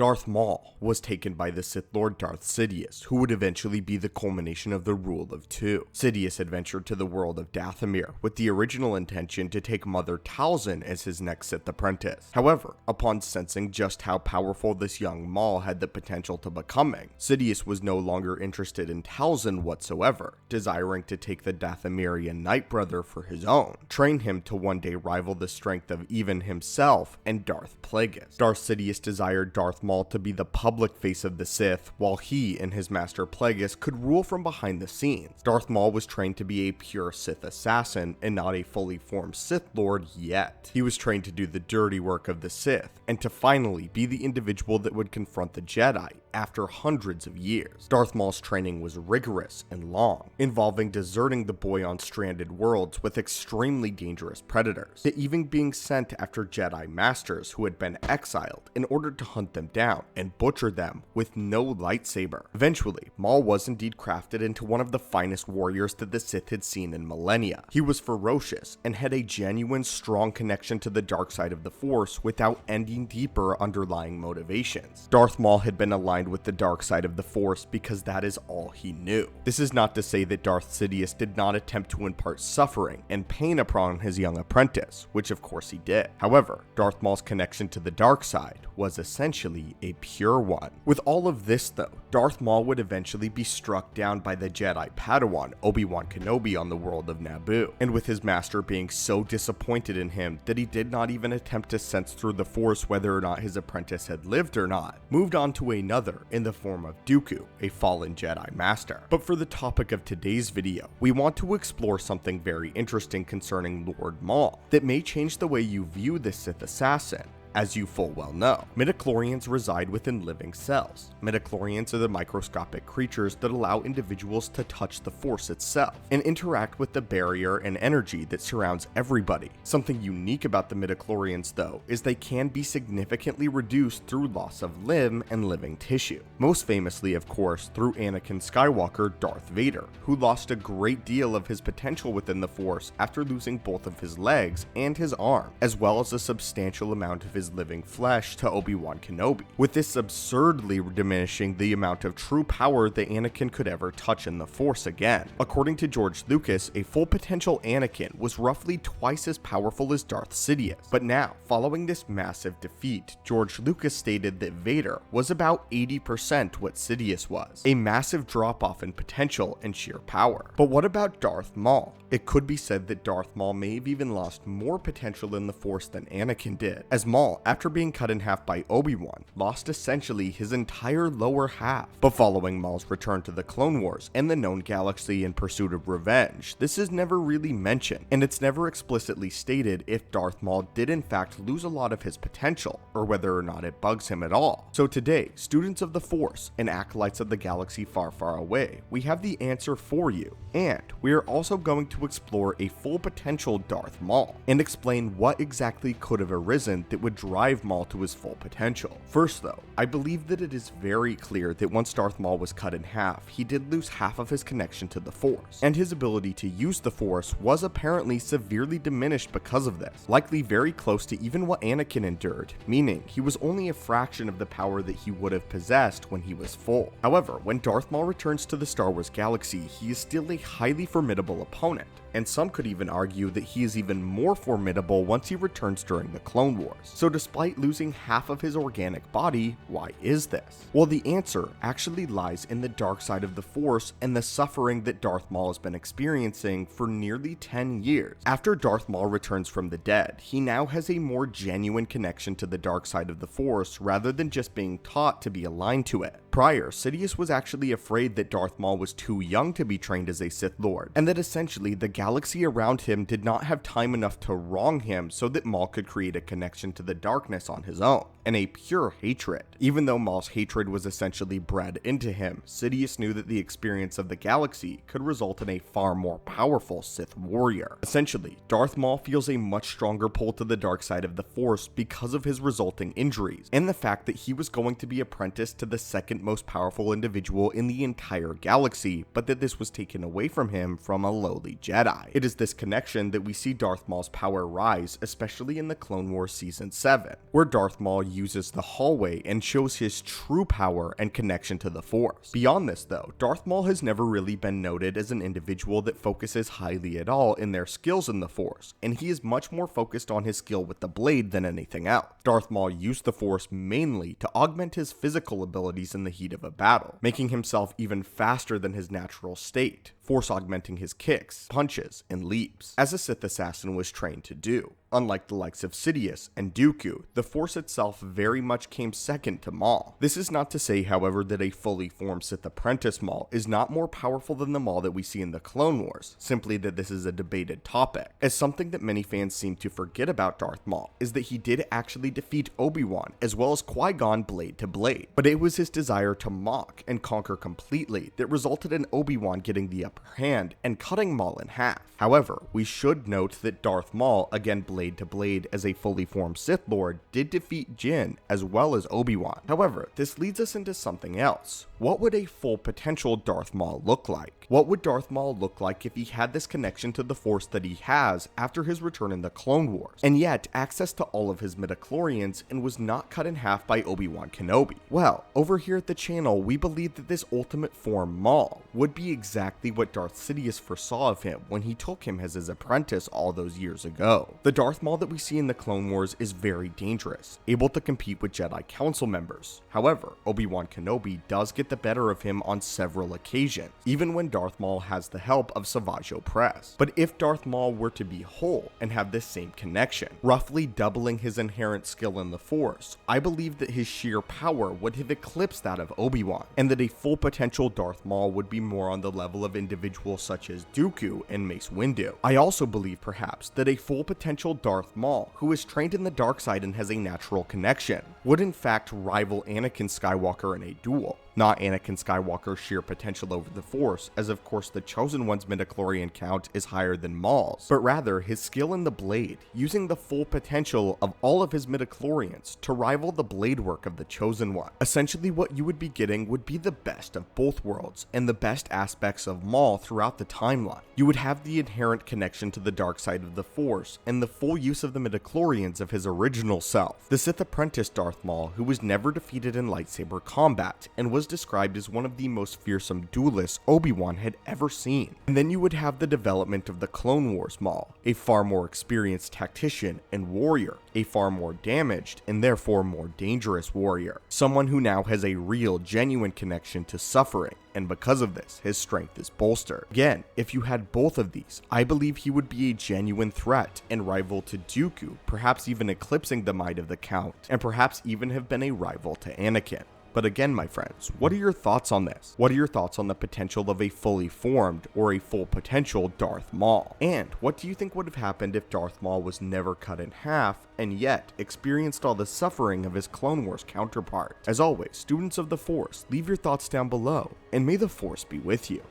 Darth Maul was taken by the Sith Lord Darth Sidious, who would eventually be the culmination of the Rule of Two. Sidious adventured to the world of Dathomir with the original intention to take Mother Talzin as his next Sith apprentice. However, upon sensing just how powerful this young Maul had the potential to becoming, Sidious was no longer interested in Talzin whatsoever, desiring to take the Dathomirian Night Brother for his own, train him to one day rival the strength of even himself and Darth Plagueis. Darth Sidious desired Darth Maul to be the public face of the Sith, while he and his master Plagueis could rule from behind the scenes. Darth Maul was trained to be a pure Sith assassin and not a fully formed Sith Lord yet. He was trained to do the dirty work of the Sith, and to finally be the individual that would confront the Jedi after hundreds of years. Darth Maul's training was rigorous and long, involving deserting the boy on stranded worlds with extremely dangerous predators, to even being sent after Jedi Masters who had been exiled in order to hunt them down and butcher them with no lightsaber. Eventually, Maul was indeed crafted into one of the finest warriors that the Sith had seen in millennia. He was ferocious and had a genuine strong connection to the dark side of the Force without any deeper underlying motivations. Darth Maul had been aligned with the dark side of the Force because that is all he knew. This is not to say that Darth Sidious did not attempt to impart suffering and pain upon his young apprentice, which of course he did. However, Darth Maul's connection to the dark side was essentially a pure one. With all of this though, Darth Maul would eventually be struck down by the Jedi Padawan Obi-Wan Kenobi on the world of Naboo, and with his master being so disappointed in him that he did not even attempt to sense through the Force whether or not his apprentice had lived or not, moved on to another in the form of Dooku, a fallen Jedi Master. But for the topic of today's video, we want to explore something very interesting concerning Lord Maul that may change the way you view this Sith assassin. As you full well know, midichlorians reside within living cells. Midichlorians are the microscopic creatures that allow individuals to touch the Force itself and interact with the barrier and energy that surrounds everybody. Something unique about the midichlorians though is they can be significantly reduced through loss of limb and living tissue. Most famously of course through Anakin Skywalker, Darth Vader, who lost a great deal of his potential within the Force after losing both of his legs and his arm, as well as a substantial amount of his living flesh to Obi-Wan Kenobi, with this absurdly diminishing the amount of true power that Anakin could ever touch in the Force again. According to George Lucas, a full potential Anakin was roughly twice as powerful as Darth Sidious. But now, following this massive defeat, George Lucas stated that Vader was about 80% what Sidious was, a massive drop-off in potential and sheer power. But what about Darth Maul? It could be said that Darth Maul may have even lost more potential in the Force than Anakin did, as Maul, after being cut in half by Obi-Wan, lost essentially his entire lower half. But following Maul's return to the Clone Wars and the known galaxy in pursuit of revenge, this is never really mentioned, and it's never explicitly stated if Darth Maul did in fact lose a lot of his potential, or whether or not it bugs him at all. So today, students of the Force and acolytes of the galaxy far, far away, we have the answer for you, and we are also going to explore a full potential Darth Maul, and explain what exactly could have arisen that would drive Maul to his full potential. First though, I believe that it is very clear that once Darth Maul was cut in half, he did lose half of his connection to the Force, and his ability to use the Force was apparently severely diminished because of this, likely very close to even what Anakin endured, meaning he was only a fraction of the power that he would have possessed when he was full. However, when Darth Maul returns to the Star Wars galaxy, he is still a highly formidable opponent, and some could even argue that he is even more formidable once he returns during the Clone Wars. So despite losing half of his organic body, why is this? Well, the answer actually lies in the dark side of the Force and the suffering that Darth Maul has been experiencing for nearly 10 years. After Darth Maul returns from the dead, he now has a more genuine connection to the dark side of the Force rather than just being taught to be aligned to it. Prior, Sidious was actually afraid that Darth Maul was too young to be trained as a Sith Lord, and that essentially the galaxy around him did not have time enough to wrong him so that Maul could create a connection to the darkness on his own, and a pure hatred. Even though Maul's hatred was essentially bred into him, Sidious knew that the experience of the galaxy could result in a far more powerful Sith warrior. Essentially, Darth Maul feels a much stronger pull to the dark side of the Force because of his resulting injuries, and the fact that he was going to be apprenticed to the second most powerful individual in the entire galaxy, but that this was taken away from him from a lowly Jedi. It is this connection that we see Darth Maul's power rise, especially in the Clone Wars Season 7, where Darth Maul uses the hallway and shows his true power and connection to the Force. Beyond this though, Darth Maul has never really been noted as an individual that focuses highly at all in their skills in the Force, and he is much more focused on his skill with the blade than anything else. Darth Maul used the Force mainly to augment his physical abilities in the heat of a battle, making himself even faster than his natural state, Force augmenting his kicks, punches, and leaps, as a Sith assassin was trained to do. Unlike the likes of Sidious and Dooku, the Force itself very much came second to Maul. This is not to say, however, that a fully formed Sith apprentice Maul is not more powerful than the Maul that we see in the Clone Wars, simply that this is a debated topic, as something that many fans seem to forget about Darth Maul is that he did actually defeat Obi-Wan as well as Qui-Gon blade to blade, but it was his desire to mock and conquer completely that resulted in Obi-Wan getting the upper hand and cutting Maul in half. However, we should note that Darth Maul, again blade to blade as a fully formed Sith Lord, did defeat Jin as well as Obi-Wan. However, this leads us into something else. What would a full potential Darth Maul look like? What would Darth Maul look like if he had this connection to the Force that he has after his return in the Clone Wars, and yet access to all of his midichlorians and was not cut in half by Obi-Wan Kenobi? Well, over here at the channel, we believe that this ultimate form Maul would be exactly what Darth Sidious foresaw of him when he took him as his apprentice all those years ago. The Darth Maul that we see in the Clone Wars is very dangerous, able to compete with Jedi Council members. However, Obi-Wan Kenobi does get the better of him on several occasions, even when Darth Maul has the help of Savage Opress. But if Darth Maul were to be whole and have this same connection, roughly doubling his inherent skill in the Force, I believe that his sheer power would have eclipsed that of Obi-Wan, and that a full potential Darth Maul would be more on the level of individuals such as Dooku and Mace Windu. I also believe perhaps that a full potential Darth Maul, who is trained in the dark side and has a natural connection, would in fact rival Anakin Skywalker in a duel. Not Anakin Skywalker's sheer potential over the Force, as of course the Chosen One's midichlorian count is higher than Maul's, but rather his skill in the blade, using the full potential of all of his midichlorians to rival the blade work of the Chosen One. Essentially what you would be getting would be the best of both worlds, and the best aspects of Maul throughout the timeline. You would have the inherent connection to the dark side of the Force, and the full use of the midichlorians of his original self, the Sith apprentice Darth Maul, who was never defeated in lightsaber combat, and was described as one of the most fearsome duelists Obi-Wan had ever seen. And then you would have the development of the Clone Wars Maul, a far more experienced tactician and warrior, a far more damaged and therefore more dangerous warrior, someone who now has a real, genuine connection to suffering, and because of this, his strength is bolstered. Again, if you had both of these, I believe he would be a genuine threat and rival to Dooku, perhaps even eclipsing the might of the Count, and perhaps even have been a rival to Anakin. But again, my friends, what are your thoughts on this? What are your thoughts on the potential of a fully formed or a full potential Darth Maul? And what do you think would have happened if Darth Maul was never cut in half and yet experienced all the suffering of his Clone Wars counterpart? As always, students of the Force, leave your thoughts down below, and may the Force be with you.